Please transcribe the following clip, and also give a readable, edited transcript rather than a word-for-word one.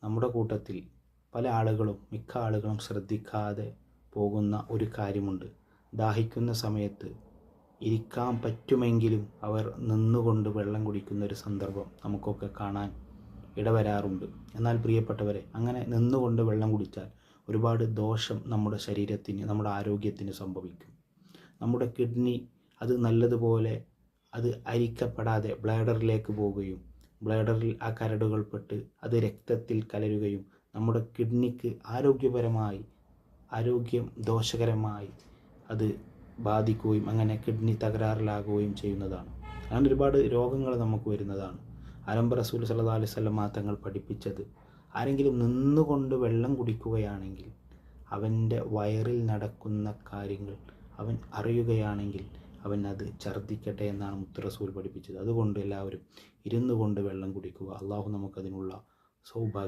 നമ്മുടെ കൂട്ടത്തിൽ മിക്ക ആളുകളും ശ്രദ്ധിക്കാതെ പോകുന്ന ഒരു കാര്യമുണ്ട്. ദാഹിക്കുന്ന സമയത്ത് ഇരിക്കാൻ പറ്റുമെങ്കിലും അവർ നിന്നുകൊണ്ട് വെള്ളം കുടിക്കുന്ന ഒരു സന്ദർഭം നമുക്കൊക്കെ കാണാൻ ഇടവരാറുണ്ട്. എന്നാൽ പ്രിയപ്പെട്ടവരെ, അങ്ങനെ നിന്നുകൊണ്ട് വെള്ളം കുടിച്ചാൽ ഒരുപാട് ദോഷം നമ്മുടെ ശരീരത്തിന്, നമ്മുടെ ആരോഗ്യത്തിന് സംഭവിക്കും. നമ്മുടെ കിഡ്നി അത് നല്ലതുപോലെ അരിക്കപ്പെടാതെ ബ്ലാഡറിലേക്ക് പോവുകയും ബ്ലാഡറിൽ ആ കരടുകൾ പെട്ട് അത് രക്തത്തിൽ കലരുകയും നമ്മുടെ കിഡ്നിക്ക് ആരോഗ്യം ദോഷകരമായി അത് ബാധിക്കുകയും അങ്ങനെ കിഡ്നി തകരാറിലാകുകയും ചെയ്യുന്നതാണ്. അങ്ങനെ ഒരുപാട് രോഗങ്ങൾ നമുക്ക് വരുന്നതാണ്. ആരംഭ റസൂൽ സല്ലല്ലാഹു അലൈഹി വസല്ലം തങ്ങൾ പഠിപ്പിച്ചത്, ആരെങ്കിലും നിന്നുകൊണ്ട് വെള്ളം കുടിക്കുകയാണെങ്കിൽ അവൻ്റെ വയറിൽ നടക്കുന്ന കാര്യങ്ങൾ അവൻ അറിയുകയാണെങ്കിൽ അവൻ അത് ഛർദ്ദിക്കട്ടെ എന്നാണ് മുത്ത് റസൂൽ പഠിപ്പിച്ചത്. അതുകൊണ്ട് എല്ലാവരും ഇരുന്നു കൊണ്ട് വെള്ളം കുടിക്കുക. അള്ളാഹു നമുക്കതിനുള്ള സൗഭാഗ്യം